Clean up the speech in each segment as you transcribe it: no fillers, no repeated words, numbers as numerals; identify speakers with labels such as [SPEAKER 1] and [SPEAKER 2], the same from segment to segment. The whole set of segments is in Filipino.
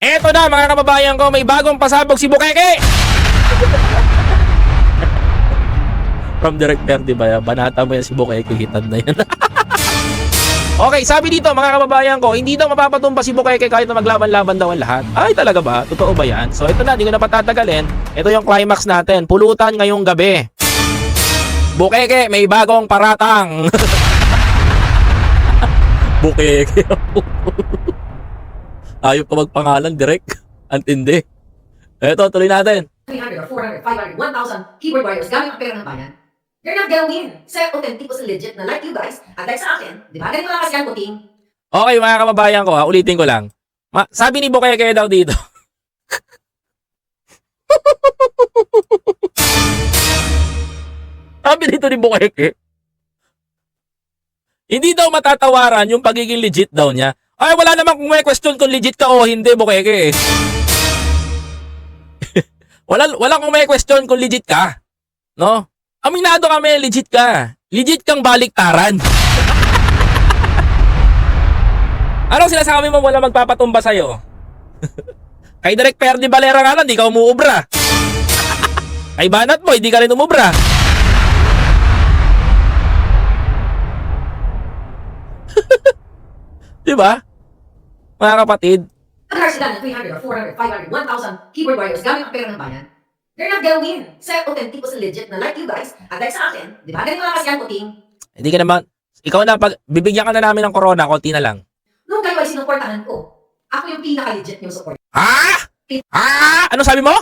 [SPEAKER 1] Eto na mga kababayan ko, may bagong pasabog si Bukeke! From Director, di ba? Banata mo yan si Bukeke, hitad na yan. Okay, sabi dito mga kababayan ko, hindi daw mapapatumba si Bukeke kahit na maglaban-laban daw ang lahat. Ay, talaga ba? Totoo ba yan? So ito na, hindi ko na patatagalin. Ito yung climax natin. Pulutan ngayong gabi. Bukeke, may bagong paratang. Bukeke. Ayop ka magpangalan, direct. Antindi. Eto, tuloy natin.
[SPEAKER 2] 300 or 400, 500, 1,000 keyboard warriors gamit ang pera ng bayan. They're not gonna win. Sa authenticos and legit na like you guys, at like sa akin, di ba? Ganito lang kasi yan, puting.
[SPEAKER 1] Okay mga kababayan ko, ulitin ko lang. Sabi ni Bukeke daw dito. Sabi dito ni Bukeke, hindi daw matatawaran yung pagiging legit daw niya. Ay, wala namang kung may question kung legit ka o hindi, Bukeke. wala kung may question kung legit ka. No? Aminado kami, legit ka. Legit kang baliktaran. Anong sinasabi mo wala magpapatumba sa'yo? Kay Direk Perdi Valera nga lang, di ka umuubra. Kay Banat mo, hindi ka rin umubra. Diba? Mga kapatid.
[SPEAKER 2] Pag sila ng 300 or 400, 500, 1,000 keyboard warriors gamit ang pera ng bayan. They're not gonna win. Sa authenticos and legit na like you guys, at like sa akin, di ba? Ganito lang kasi yan, puting.
[SPEAKER 1] Hindi ka naman, ikaw na, bibigyan ka na namin ng corona, konti na lang.
[SPEAKER 2] Nung kayo ay sinuportahan ko, ako yung pinaka-legit niyong support.
[SPEAKER 1] Ha? Ha? Ano sabi mo?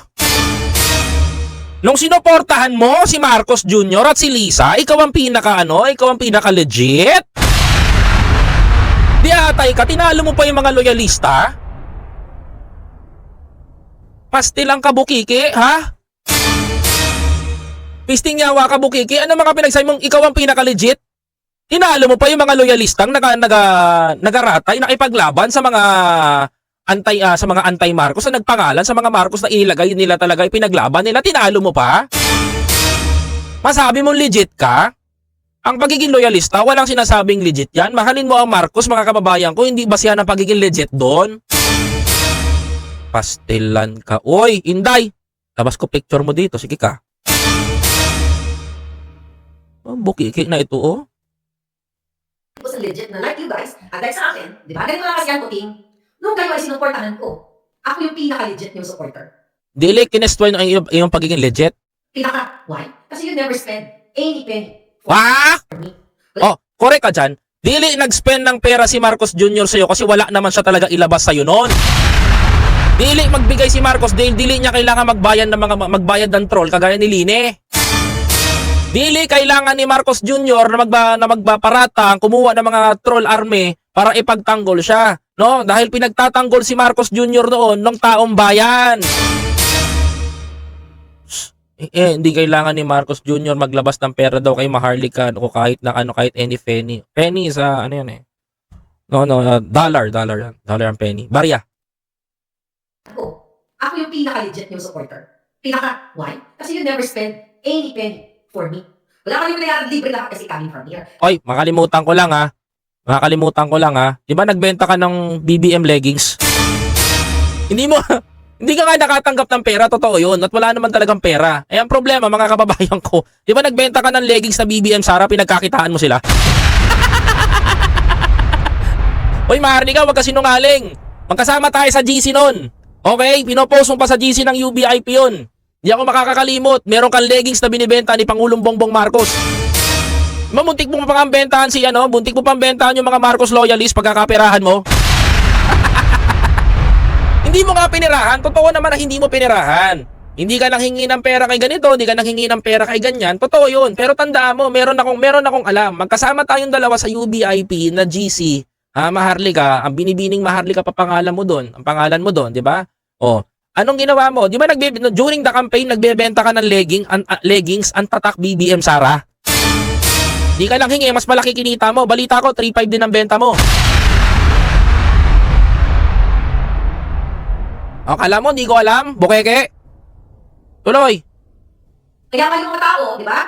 [SPEAKER 1] Nung sinuportahan mo si Marcos Jr. at si Lisa, ikaw ang pinaka-legit? Di atay ka, tinalo mo pa yung mga loyalista? Pastil ang kabukiki, ha? Pisting yawa kabukiki, ano mga pinagsabi mong ikaw ang pinaka-legit? Tinalo mo pa yung mga loyalistang nagaratay, nakipaglaban sa mga anti-Marcos na nagpangalan sa mga Marcos na inilagay nila talaga, pinaglaban nila, tinalo mo pa? Masabi mong legit ka? Ang pagiging loyalista, walang sinasabing legit yan. Mahalin mo ang Marcos, mga kababayan ko, hindi ba siya ang pagiging legit doon? Pastilan ka. Oy, Inday! Labas ko picture mo dito, sige ka. Oh, bukiki na ito, oh.
[SPEAKER 2] Authenticos and legit na like you guys, at like sa akin, di ba? Ganito lang kasi yan, puting. Nung kayo ay sinuportahan ko, ako yung pinaka-legit niyong supporter.
[SPEAKER 1] Dili, kinestway na yung pagiging legit.
[SPEAKER 2] Why? Kasi you never spend any penny
[SPEAKER 1] Wah!
[SPEAKER 2] for me.
[SPEAKER 1] Oh, correct ka dyan. Dili nag-spend ng pera si Marcos Jr. sa'yo kasi wala naman siya talaga ilabas sa'yo noon. Dili magbigay si Marcos dahil dili niya kailangan magbayad ng troll kagaya ni Line. Dili kailangan ni Marcos Jr. na magpaparatang, kumuha ng mga troll army para ipagtanggol siya, no? Dahil pinagtatanggol si Marcos Jr. doon ng taong bayan. Hindi kailangan ni Marcos Jr. maglabas ng pera daw kay Maharlika o kahit any penny. Penny sa ano yan eh. Dollar ang penny. Barya.
[SPEAKER 2] Ako yung pinaka-legit niyong supporter. Why? Kasi you never spend any penny for me. Wala kayong pinayaran, libre lahat kasi coming from here.
[SPEAKER 1] Oy, makalimutan ko lang ha. Di ba nagbenta ka ng BBM leggings? Hindi ka nga nakatanggap ng pera, totoo yun. At wala naman talagang pera. Eh, ang problema, mga kababayan ko, di ba nagbenta ka ng leggings na BBM Sara, pinagkakitaan mo sila? Hoy, Maharlika, wag ka sinungaling. Magkasama tayo sa GC nun. Okay? Pinopost mo pa sa GC ng UBIP yun. Di ako makakakalimot. Meron kang leggings na binibenta ni Pangulong Bongbong Marcos. Muntik mo pang bentahan buntik mo pang bentahan yung mga Marcos loyalist pagkakaperahan mo. Hindi mo nga pinirahan, totoo naman na hindi mo pinirahan. Hindi ka nang hingi ng pera kay ganito, hindi ka nang hingi ng pera kay ganyan, totoo yun. Pero tandaan mo, meron akong alam. Magkasama tayong dalawa sa UBIP na GC, Maharlika, ang binibining Maharlika pa pangalan mo doon, ang pangalan mo doon, di ba? Oh, anong ginawa mo? Di ba during the campaign, nagbebenta ka ng leggings, ang tatak BBM Sara? Di ka lang hingi, mas malaki kinita mo. Balita ko, 3.5 din ang benta mo. Akala mo, hindi ko alam? Bukeke? Tuloy.
[SPEAKER 2] Kaya kayo mga tao, di ba?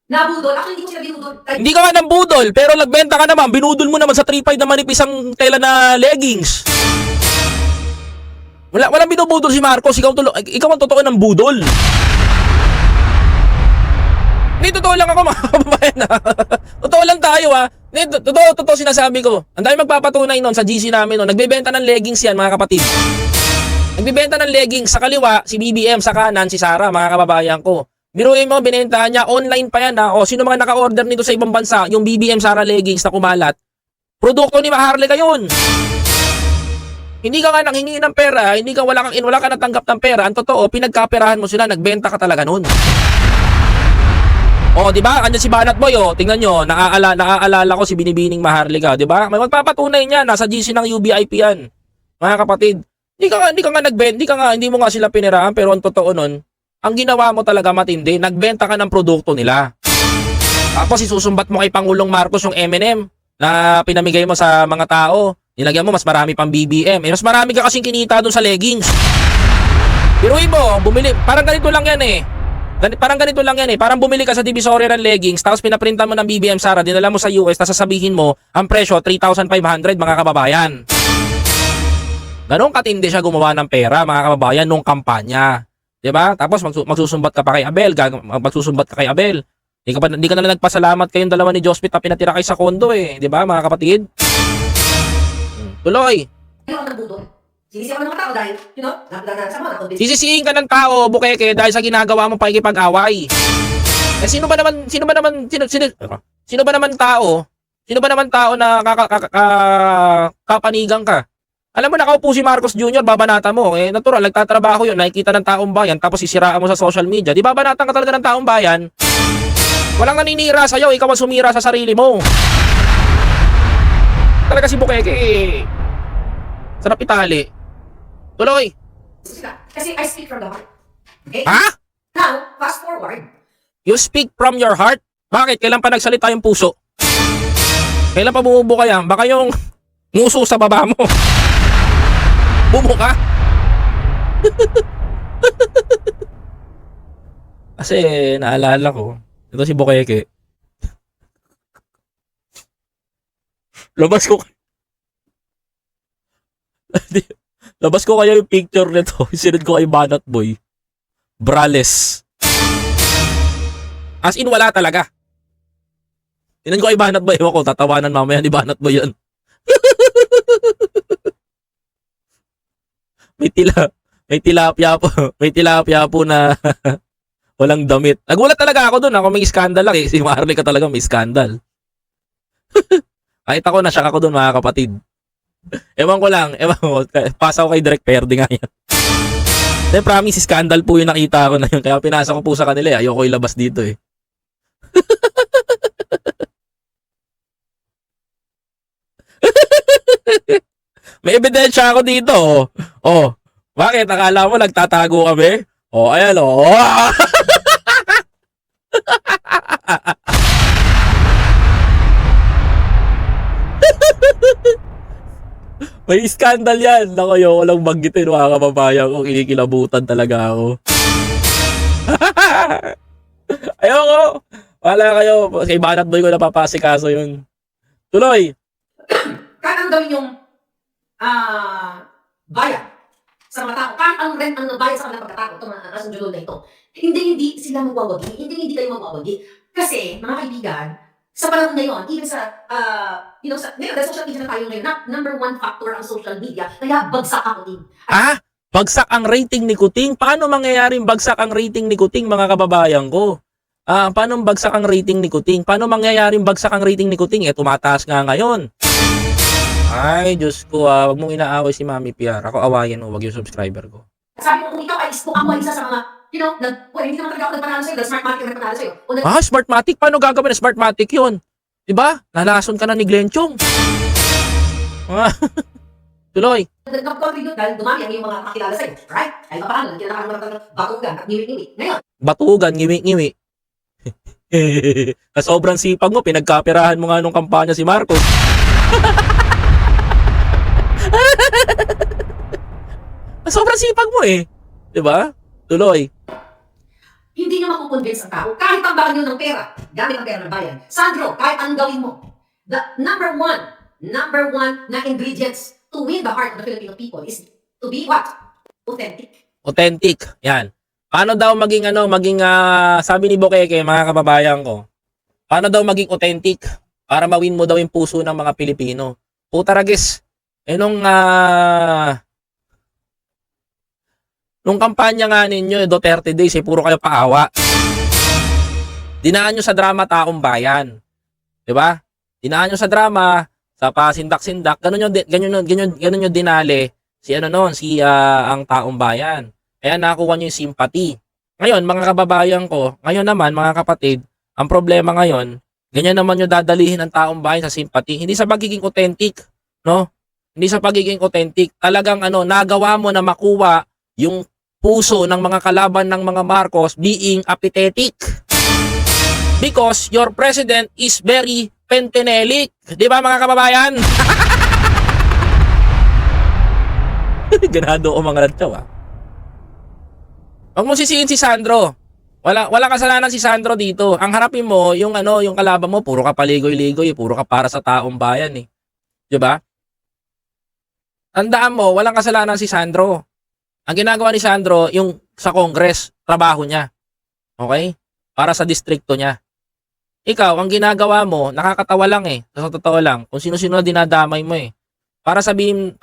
[SPEAKER 2] Nabudol. Actually, hindi ko sila binudol.
[SPEAKER 1] Hindi ka nga ng budol, pero nagbenta ka naman. Binudol mo naman sa 3.5 na manipis ang tela na leggings. Walang binubudol si Marcos. Ikaw ang totoo ng budol. Hindi, totoo lang ako mga kababayan ha. Totoo lang tayo ha. Hindi, totoo sinasabi ko. Ang dami magpapatunay nun sa GC namin nun. Nagbebenta ng leggings yan mga kapatid. Nagbebenta ng leggings sa kaliwa, si BBM, sa kanan, si Sara, mga kababayan ko. Biruin mo, binentahan niya, online pa yan ha. O, sino mga naka-order nito sa ibang bansa, yung BBM Sara leggings na kumalat, produkto ni Maharlika yun. Hindi ka nga nanghingi ng pera, wala ka natanggap ng pera. Ang totoo, pinagkaperahan mo sila, nagbenta ka talaga nun. O, di ba? Andiyan si Banat Boy, o. Tingnan nyo, naaalala ko si Binibining Maharlika, di ba? May magpapatunay niya, nasa GC ng UBIP yan. Mga kapatid, hindi mo nga sila pinirahan, pero ang totoo nun, ang ginawa mo talaga matindi, nagbenta ka ng produkto nila. Tapos isusumbat mo kay Pangulong Marcos yung M&M na pinamigay mo sa mga tao. Nilagyan mo mas marami pang BBM. Mas marami ka kasing kinita dun sa leggings. Biruin mo, bumili, parang ganito lang yan eh. Parang bumili ka sa Divisoria ng leggings, tapos pinaprintan mo ng BBM Sara, dinala mo sa US, tapos sasabihin mo, ang presyo 3,500 mga kababayan. Ganong katindi siya gumawa ng pera mga kababayan nung kampanya. 'Di ba? Tapos magsusumbat ka pa kay Abel, Hindi ka na nagpasalamat kayong dalawa ni Jospit na pinatira kay sa kondo eh, 'di ba mga kapatid? Tuloy.
[SPEAKER 2] Ano ang budol? Sinisiyan ko ng tao dahil, sama na.
[SPEAKER 1] Sisisihin ka ng tao, Bukeke, dahil sa ginagawa mo pakikipag-away. Eh sino ba naman tao na kapanigang ka? Alam mo, nakaupo si Marcos Jr., babanata mo. Eh, natural, nagtatrabaho yun, nakikita ng taong bayan, tapos sisiraan mo sa social media. Di babanatan ka talaga ng taong bayan? Walang naninira sa'yo, ikaw ang sumira sa sarili mo. Talaga si Bukeke, sarap itali. Tuloy.
[SPEAKER 2] Kasi I speak from the heart. Okay?
[SPEAKER 1] Ha?
[SPEAKER 2] Now, fast forward.
[SPEAKER 1] You speak from your heart? Bakit? Kailan pa nagsalita yung puso? Kailan pa bumubo ka yan? Baka yung nguso sa baba mo. Bumo ka? Kasi naalala ko, ito si Bukeke. Labas ko kaya yung picture nito. Sinunod ko kay Banat Boy. Brales. As in, wala talaga. Sinunod ko kay Banat Boy. Ewan ko, tatawanan mamaya ni Banat Boy yan. May tilapia po na walang damit. Nagulat talaga ako dun. Ako may skandal lang eh. Si Maharlika talaga may skandal. Kahit ako, nasyak ako dun mga kapatid. Ewan ko, pasa ko kay Direk Perde nga yan. Then promise, scandal po yung nakita ko na yun. Kaya pinasa ko po sa kanila eh. Ayoko ilabas dito eh. May ebidensya ako dito oh. Oh, bakit? Akala mo nagtatago kami? Oh, ayan oh. May skandal yan. Naku, ayoko lang banggitin mga kababayan ko. Kinikilabutan talaga ako. Ayoko. Wala kayo. Kay Banat Boy ko napapasikaso yun. Tuloy.
[SPEAKER 2] Kahit ang gawin yung bayad sa mga tao, kahit ang rent ang nabayad sa kanilang pagkatao, itong mga kasunjulol na ito, hindi sila magwawagi. Hindi kayo magwawagi. Kasi, mga kaibigan, sa panahon ngayon, even sa, ngayon, dahil social media na tayo ngayon, number one factor ang social media, kaya bagsak ako din.
[SPEAKER 1] Bagsak ang rating ni Kuting? Paano mangyayaring bagsak ang rating ni Kuting, mga kababayan ko? Paano bagsak ang rating ni Kuting? Paano mangyayaring bagsak ang rating ni Kuting? Tumataas nga ngayon. Ay, Diyos ko, wag mong inaaway si Mami PR. Ako awayan mo, wag yung subscriber ko.
[SPEAKER 2] Sabi mo kung ikaw ay ako isa sa mga, hindi naman talaga ako nagpanalo sa'yo, dahil Smartmatic ang nagpanalo sa'yo.
[SPEAKER 1] Smartmatic? Paano gagawin na Smartmatic yun? Diba? Nalason ka na ni Glenchong. Tuloy.
[SPEAKER 2] Nag-contribute dahil dumami ang iyong mga kakilala sa'yo. Right? Kahit pa paano, kinakaroon mo ng batugan at ngiwi-ngiwi. Ngayon.
[SPEAKER 1] Batugan, ngiwi-ngiwi. Sa sobrang sipag mo, pinagkapirahan mo nga nung kampanya si Marcos. Sobrang sipag mo eh. Diba? Tuloy.
[SPEAKER 2] Hindi niyo makukonvince ang tao. Kahit tambakan niyo ng pera, gamit ang pera ng bayan. Sandro, kahit anong gawin mo, the number one na ingredients to win the heart of the Filipino people is to be what? Authentic.
[SPEAKER 1] Yan. Paano daw maging sabi ni Bokeke, mga kababayan ko, paano daw maging authentic para mawin mo daw yung puso ng mga Pilipino? Puta ragis. Nung kampanya nga ninyo, Duterte Days, puro kayo paawa. Dinaan nyo sa drama taong bayan. 'Di ba? Dinaan nyo sa drama, sa pasindak-sindak, ganun yung dinali si ang taong bayan. Kaya nakuha nyo yung sympathy. Ngayon, mga kababayan ko, ngayon naman, mga kapatid, ang problema ngayon, ganyan naman yung dadalihin ng taong bayan sa sympathy. Hindi sa pagiging authentic, no? Hindi sa pagiging authentic. Talagang nagawa mo na makuha yung puso ng mga kalaban ng mga Marcos being apathetic. Because your president is very pentenelic. Di ba, mga kababayan? Ganado o mga radyaw, ah. Huwag mo sisihin si Sandro. Wala kasalanan si Sandro dito. Ang harapin mo, yung kalaban mo, puro ka paligoy-ligoy, puro ka para sa taong bayan, eh. 'Di ba? Tandaan mo, walang kasalanan si Sandro. Ang ginagawa ni Sandro, yung sa Congress, trabaho niya. Okay? Para sa distrikto niya. Ikaw, ang ginagawa mo, nakakatawa lang eh. Sa totoo lang, kung sino-sino na dinadamay mo eh. Para sabihin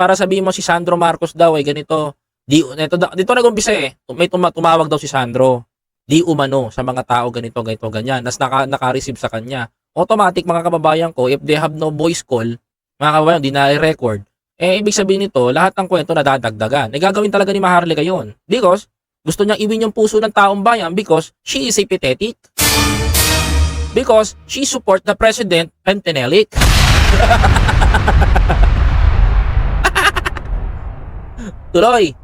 [SPEAKER 1] mo si Sandro Marcos daw eh, ganito. Dito nag-umpisa eh. May tumawag daw si Sandro. Di umano sa mga tao ganito, ganyan. Nas naka-receive sa kanya. Automatic, mga kababayan ko, if they have no voice call, mga kababayan, di na-record, ibig sabihin nito, lahat ng kwento nadadagdagan. Gagawin talaga ni Maharlika yun. Because, gusto niya iwin yung puso ng taong bayan because she is a pathetic. Because she support the president pentenelic. Tuloy.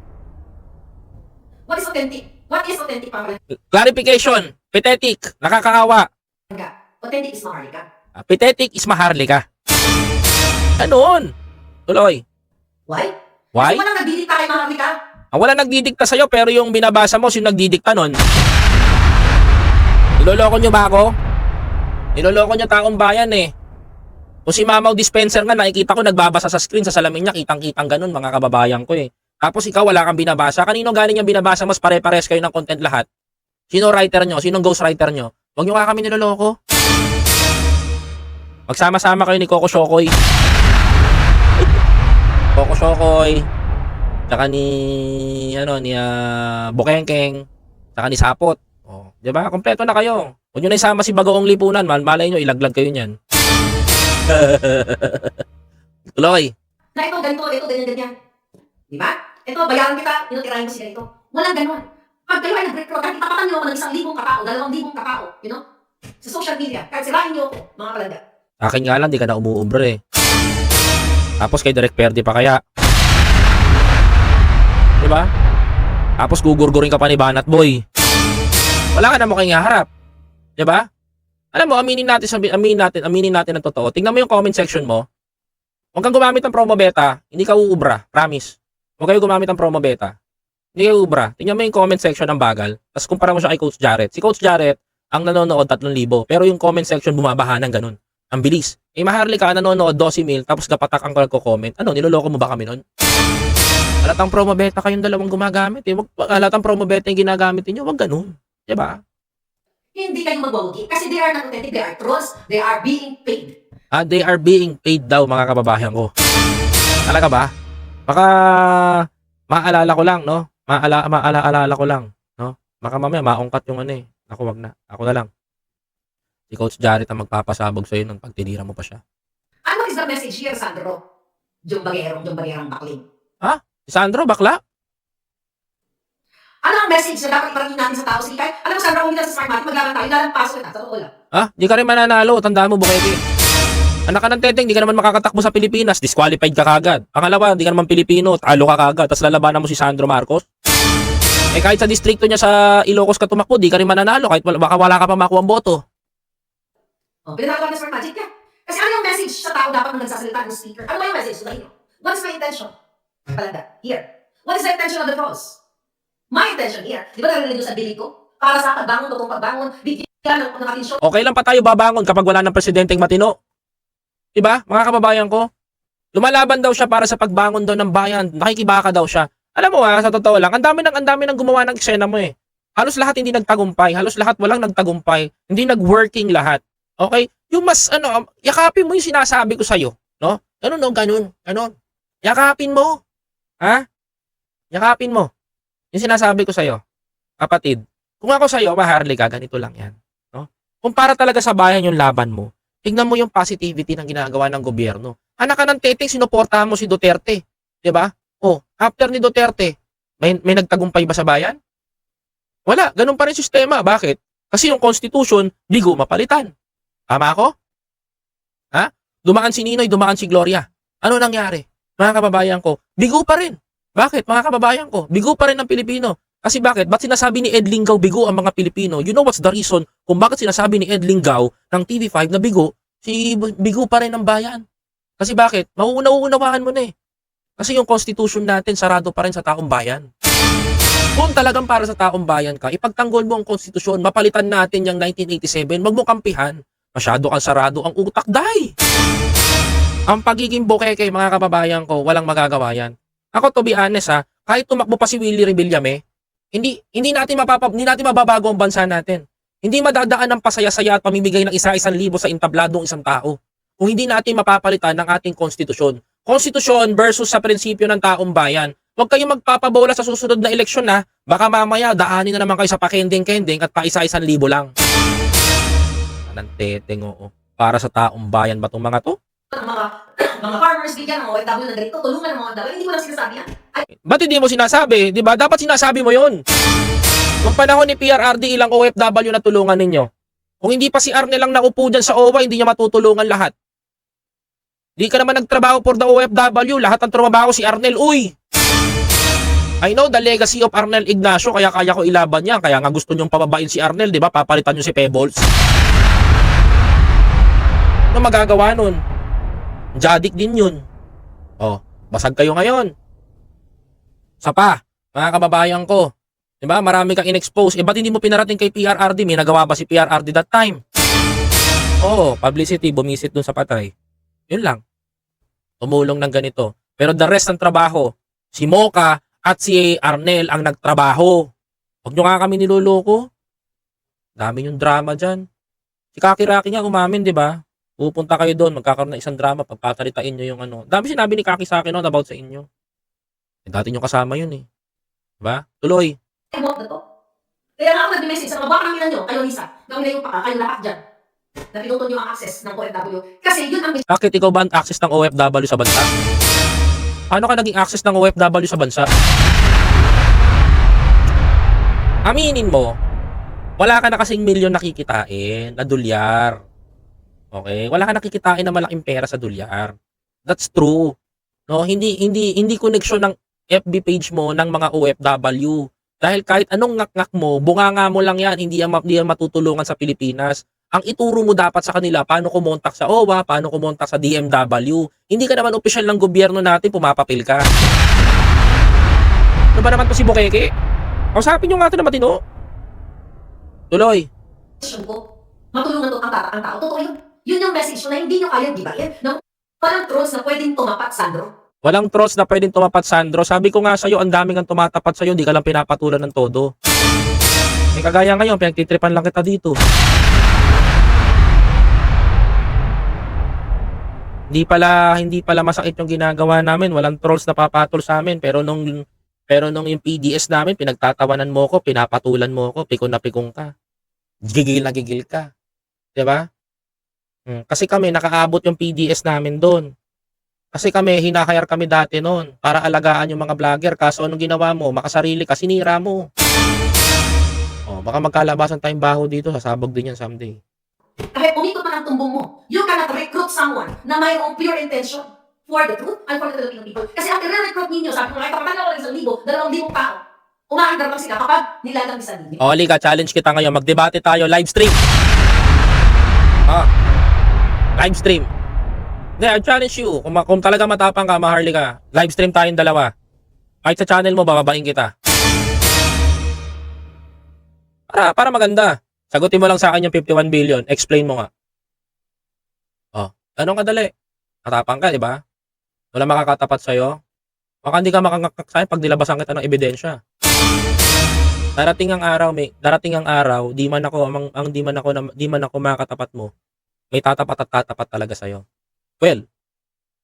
[SPEAKER 2] What is authentic? What is authentic, Pamela?
[SPEAKER 1] Clarification. Pathetic. Nakakaawa.
[SPEAKER 2] Authentic is Maharlika.
[SPEAKER 1] Pathetic is Maharlika. Anoon? Tuloy.
[SPEAKER 2] Why?
[SPEAKER 1] Why?
[SPEAKER 2] Kasi walang nagdidikta kay Maharlika.
[SPEAKER 1] Wala nagdidikta sa'yo pero yung binabasa mo, sino nagdidikta nun? Niloloko nyo ba ako? Niloloko nyo taong bayan eh. Kung si Mamaw Dispenser nga, nakikita ko nagbabasa sa screen, sa salamin niya, kitang-kitang ganun, mga kababayan ko eh. Tapos ikaw wala kang binabasa. Kanino galing yung binabasa mo? Pare-pares kayo ng content lahat. Sino writer nyo? Sinong ghostwriter nyo? Huwag nyo nga kami niloloko. Magsama-sama kayo ni Coco Shokoy. Coco Shokoy. Tsaka ni Bokengkeng. Tsaka ni Sapot. Oh, 'di ba? Kompleto na kayo. Huwag nyo na isama si Bagoong Lipunan. Malay nyo, ilaglag kayo niyan. Tuloy.
[SPEAKER 2] Na ito, ganito, ganyan. Di ba? Ito, bayaran kita, tinutirahin mo si ganito. Walang ganon. Pag kayo ay nag-recruit, kahit tapatan nyo ako ng 1,000 katao, 2,000 katao, sa social media, kahit sirahin nyo ako, mga kalanda.
[SPEAKER 1] Akin nga lang, di ka na umuubra eh. Tapos kay Direk Perdi pa kaya. Di ba? Tapos gugurgurin ka pa ni Banat Boy. Wala ka na mukhang harap. Di ba? Alam mo, aminin natin ang totoo. Tingnan mo yung comment section mo. Huwag kang gumamit ng promo beta, hindi ka uubra, promise. Huwag kayo gumamit ng promo beta. Hindi kayo uubra. Tingnan mo yung comment section ng bagal. Tapos kumpara mo siya kay Coach Jarrett. Si Coach Jarrett, ang nanonood 3,000. Pero yung comment section bumabaha ng ganun. Ang bilis. Maharlika, nanonood 12,000, tapos kapatak ang comment. Niloloko mo ba kami nun? Halatang promo beta kayong dalawang gumagamit eh. Halatang promo beta yung ginagamit niyo, wag ganun. Diba?
[SPEAKER 2] Hindi kayo magwawagi. Kasi they are not authentic, they are trolls, they are being paid.
[SPEAKER 1] They are being paid daw, mga kababayan ko. Talaga ba? Baka maalala ko lang, no? Maalala ko lang, no? Baka mamaya maungkat yung Ako wag na. Ako na lang. Si Coach Jarrett ang magpapasabog sa'yo nung pagtinira mo pa siya.
[SPEAKER 2] Ano is the message here, Sandro? Yung bagerang bakling.
[SPEAKER 1] Ha? Si Sandro, bakla?
[SPEAKER 2] Ano ang message na dapat iparating natin sa tao? Sige, kahit, alam mo, Sandro, kung hindi na sa smart market, maglaban tayo, lalampaso kita, sa totoo lang.
[SPEAKER 1] Di ka rin mananalo. Tandaan mo, Bukeke. Anak ka ng teteng, di ka naman makakatakbo sa Pilipinas. Disqualified ka kagad. Pangalawa, di ka naman Pilipino. Talo ka kagad. Tapos lalabanan mo si Sandro Marcos. Kahit sa distrikto niya sa Ilocos ka tumakbo, di ka rin mananalo. Kahit baka wala ka pa makuha ang boto.
[SPEAKER 2] Pinagawa ng smart magic ka. Kasi ano yung message sa tao dapat nung nagsasalita ng speaker? Ano ba yung message? What is my intention? Palanda. Here. What is the intention of the trolls? My intention here. Di ba narinig nyo sa bili ko? Para sa pagbangon, totoong pagbangon, bigyan ng atensyon.
[SPEAKER 1] Okay lang pa tayo babangon kapag wala ng presidenteng matino. Diba, mga kababayan ko? Lumalaban daw siya para sa pagbangon daw ng bayan. Nakikibaka daw siya. Alam mo sa totoo lang, ang dami ng gumawa ng eksena mo eh. Halos lahat hindi nagtagumpay, halos lahat walang nagtagumpay, hindi nag-working lahat. Okay? Yung mas yakapin mo yung sinasabi ko sa'yo, no? Ganun no, ganun. Yakapin mo. Ha? Yakapin mo. Yung sinasabi ko sa'yo, kapatid. Kung ako sa'yo, Maharlika, ganito lang yan. No? Kung para talaga sa bayan yung laban mo, tingnan mo yung positivity ng ginagawa ng gobyerno. Anak ka ng teteng, sinuportahan mo si Duterte. 'Di ba? Oh, after ni Duterte, may nagtagumpay ba sa bayan? Wala, ganun pa rin sistema. Bakit? Kasi yung constitution, bigo mapalitan. Tama ako? Ha? Dumaan si Ninoy, dumaan si Gloria. Ano nangyari? Mga kababayan ko, bigo pa rin. Bakit? Mga kababayan ko, bigo pa rin ang Pilipino. Kasi bakit? Ba't sinasabi ni Ed Linggaw bigo ang mga Pilipino? You know what's the reason kung bakit sinasabi ni Ed Linggaw ng TV5 na bigo, bigo pa rin ang bayan? Kasi bakit? Mauunawaan mo na eh. Kasi yung constitution natin sarado pa rin sa taong bayan. Kung talagang para sa taong bayan ka, ipagtanggol mo ang konstitusyon, mapalitan natin yung 1987, wag mo kampihan. Masyado kang sarado ang utak, day! Ang pagiging bokeke, mga kababayan ko, walang magagawa yan. Ako, to be honest kahit tumakbo pa si Willie Rebillame, hindi natin mababago ang bansa natin. Hindi madadaan ng pasaya-saya at pamimigay ng isa-isang libo sa intabladong isang tao. Kung hindi natin mapapalitan ng ating konstitusyon. Konstitusyon versus sa prinsipyo ng taong bayan. Huwag kayong magpapabola sa susunod na eleksyon baka mamaya daanin na naman kayo sa pakending-kending at pa isa-isang libo lang. Anong teteng, oo. Para sa taong bayan ba itong mga to?
[SPEAKER 2] Mga farmers, bigyan ng OFW na ganito, tulungan ng mga OFW, hindi mo lang sinasabi yan.
[SPEAKER 1] Ba't hindi mo sinasabi? Di ba? Dapat sinasabi mo yun. Noong panahon ni PRRD, ilang OFW na tulungan ninyo? Kung hindi pa si Arnel lang naupo dyan sa OWA, hindi niya matutulungan lahat. Di ka naman nagtrabaho for the OFW, lahat ng trabaho si Arnel. Uy! I know the legacy of Arnel Ignacio, kaya kaya ko ilaban yan. Kaya nga gusto nyong pababain si Arnel, di ba? Papalitan nyo si Pebbles. Ano magagawa nun? Jadik din yun. Oh, basag kayo ngayon. Sapa, mga kababayan ko. Di ba? Marami kang in-expose. Ba't hindi mo pinarating kay PRRD? May nagawa ba si PRRD that time? Oo, publicity, bumisit dun sa patay. Yun lang. Tumulong ng ganito. Pero the rest ng trabaho, si Mocha at si Arnel ang nagtrabaho. Huwag nyo nga kami niloloko. Dami yung drama dyan. Si Kaki-Raki nga umamin, di ba? Pupunta kayo doon, magkakaroon ng isang drama, pagpatalitain nyo yung Dami sinabi ni Kaki sa akin about sa inyo. Dati nyo kasama yun eh. Diba? Tuloy.
[SPEAKER 2] Mo na to. Kaya nga ako nag-message sa mga baka nang nyo, kayo Lisa, gawin na yung paka, kayo lahat dyan. Na pinutol nyo ang access ng OFW. Kasi yun ang
[SPEAKER 1] Bakit ikaw ba ang access ng OFW sa bansa? Paano ka naging access ng OFW sa bansa? Aminin mo, wala ka na kasing milyon nakikitain na dolyar. Okay? Wala ka nakikitain na malaking pera sa dolyar. That's true. No, hindi connection ng FB page mo ng mga OFW. Dahil kahit anong ngak-ngak mo, bunganga mo lang yan, hindi yan matutulungan sa Pilipinas. Ang ituro mo dapat sa kanila, paano kumontak sa OWA, paano kumontak sa DMW. Hindi ka naman opisyal ng gobyerno natin, pumapapil ka. Ano ba naman to si Bukeke? Kausapin nyo nga ito na matino. Tuloy.
[SPEAKER 2] ko. Matulungan to ang tao. Totoo yun. Yun yung message na hindi nyo kaya gibayin. Na parang trolls na pwedeng tumapat, Sandro.
[SPEAKER 1] Walang trolls na pwedeng tumapat, Sandro. Sabi ko nga sa'yo, ang daming ang tumatapat sa'yo, hindi ka lang pinapatulan ng todo. Eh kagaya ngayon, pinagtitripan lang kita dito. Hindi pala masakit yung ginagawa namin. Walang trolls na papatol sa amin. Pero nung yung PDS namin, pinagtatawanan mo ko, pinapatulan mo ko, pikon na pikong ka. Gigil na gigil ka. 'Di ba? Kasi kami, nakaabot yung PDS namin doon. Kasi kami, hinahire kami dati noon para alagaan yung mga vlogger. Kaso anong ginawa mo? Makasarili ka, sinira mo. Oh, baka magkalabasan tayong baho dito, sasabog din yan someday.
[SPEAKER 2] Kahit umikot man ang tumbong mo, you cannot recruit someone na mayroong pure intention for the truth and for the Filipino people. Kasi ang i-recruit ninyo, sabi ko, kahit kapatid ako ng 1,000, 2,000 tao, umaandar lang sila kapag nilalamisan ninyo.
[SPEAKER 1] O, Liga, challenge kita ngayon. Magdebate tayo, live stream. Live stream. Hindi, I challenge you. Kung talaga matapang ka, Maharli ka, live stream tayong dalawa. Kahit sa channel mo, bababain kita. Para maganda. Sagutin mo lang sa akin yung 51 billion. Explain mo nga. Ganun kadali. Matapang ka, di ba? Wala makakatapat sa'yo. Baka hindi ka makangakak sa'kin pag nilabasan kita ng ebidensya. Darating ang araw, di man ako makakatapat mo, may tatapat at tatapat talaga sa'yo. Well,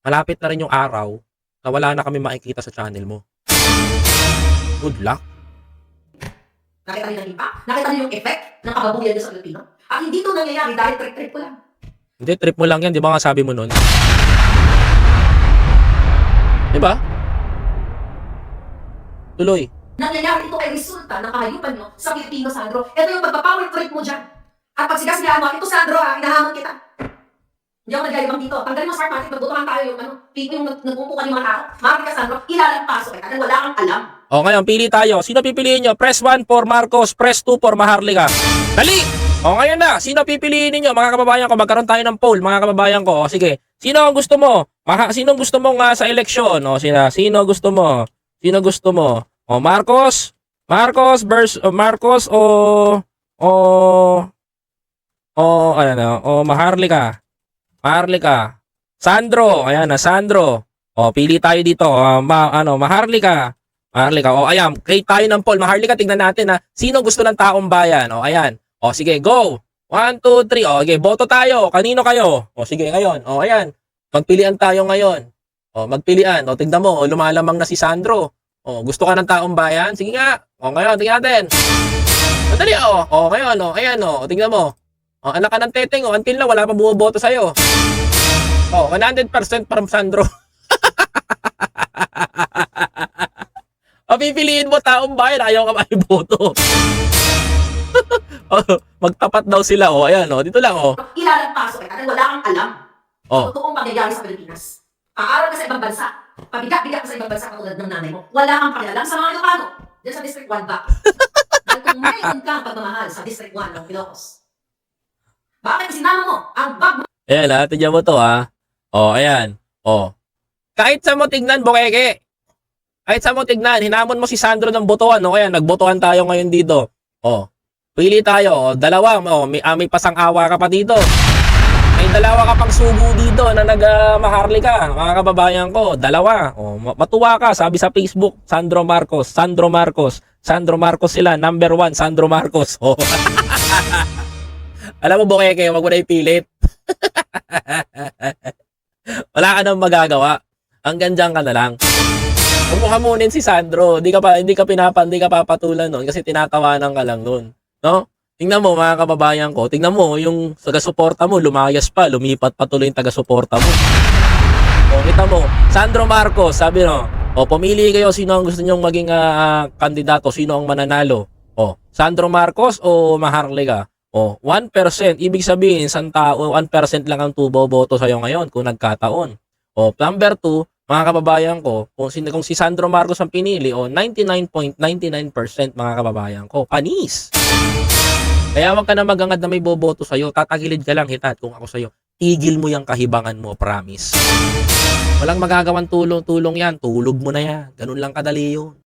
[SPEAKER 1] malapit na rin yung araw na wala na kami makikita sa channel mo. Good luck.
[SPEAKER 2] Nakita niyo ng impact? Nakita niyo yung effect ng kababuyan niyo sa Pilipino? At hindi ito nangyayari dahil trip-trip ko lang.
[SPEAKER 1] Hindi, trip mo lang yan. Di ba nga sabi mo nun? Di ba? Tuloy.
[SPEAKER 2] Nangyayari ito ay resulta ng kahayupan nyo sa Pilipino, Sandro. Ito yung pagpapower trip mo dyan. At pag sigas-sigaan mo, ito Sandro hinahamon kita. Hindi ako naglalibang dito. Tanggalin mo smart market, magbutuhan tayo yung people yung nagpumpukan yung mga tao. Market ka, Sandro, ilalampaso kita dahil wala kang alam.
[SPEAKER 1] O ngayon, pili tayo. Sino pipiliin nyo? Press 1 for Marcos, press 2 for Maharlika. Dali! O ngayon na, sino pipiliin ninyo? Mga kababayan ko, magkaroon tayo ng poll, mga kababayan ko. O sige, sino ang gusto mo? Sino gusto mo nga sa eleksyon? O sino gusto mo? Sino gusto mo? O Marcos? Marcos o Maharlika. Maharlika. Sandro, ayan na, Sandro. O pili tayo dito. Maharlika. Maharlika. O ayan, create tayo ng poll. Maharlika, tingnan natin na sino gusto ng taong bayan. O ayan. O sige, go. 1, 2, 3. O okay, boto tayo. Kanino kayo? O sige, ngayon. O ayan. Magpilian tayo ngayon. O magpilian. O tingnan mo, lumalamang na si Sandro. O gusto ka ng taong bayan? Sige nga. O ngayon, tingnan natin. Madali o. O ngayon, o ayan o. Tingnan mo. O anak ka ng teteng o. Until na wala pa bumoboto sa'yo. O 100% from Sandro. O pipiliin mo taong bayan. Ayaw ka maiboto. Magtapat daw sila o. Ayan o. Dito lang o.
[SPEAKER 2] Ilalampaso kita dahil wala kang alam.
[SPEAKER 1] O.
[SPEAKER 2] Totoong pangyayari sa Pilipinas. Paaral ka sa ibang bansa. Pabigat-bigat ka sa ibang bansa katulad ng nanay mo. Wala kang pakialam sa mga Ilocano. Diyan sa District 1 back. Dahil kung mayroon kang pagmamahal sa District 1 ng Ilocos, bakit sinama mo ang bag mo?
[SPEAKER 1] Ayan ha. Tignan mo to ha. O ayan. O. Kahit sa mo tignan, bukeke. Kahit sa mo tignan, hinamon mo si Sandro ng botohan. O kaya nagbotohan tayo ngayon dito. O. Pili tayo. O, dalawa. O, may pasang-awa ka pa dito. May dalawa ka pang sugo dito na nag-Maharlika. Mga kababayan ko, dalawa. O, matuwa ka. Sabi sa Facebook, Sandro Marcos. Sandro Marcos sila. Number 1, Sandro Marcos. O. Alam mo, bukeke, wag mo na ipilit. Wala ka nang magagawa. Hanggang dyan ka na lang. Huwag mo hamunin si Sandro. Hindi ka papatulan nun kasi tinatawanan ka lang nun. No? Tingnan mo mga kababayan ko. Tingnan mo yung taga-suporta mo. Lumayas pa. Lumipat pa tuloy yung taga-suporta mo. O, kita mo. Sandro Marcos, sabi no. O, pumili kayo sino ang gusto nyong maging kandidato. Sino ang mananalo. O, Sandro Marcos o Maharlika. O, 1%. Ibig sabihin, isang tao, 1% lang ang boto sa'yo ngayon kung nagkataon. O, number 2, mga kababayan ko, kung si Sandro Marcos ang pinili, o 99.99% mga kababayan ko, panis. Kaya wag ka na magangad na may boboto sa'yo, tatagilid ka lang hitat kung ako sa'yo. Tigil mo yung kahibangan mo, promise. Walang magagawan tulong yan, tulog mo na yan. Ganun lang kadali yun.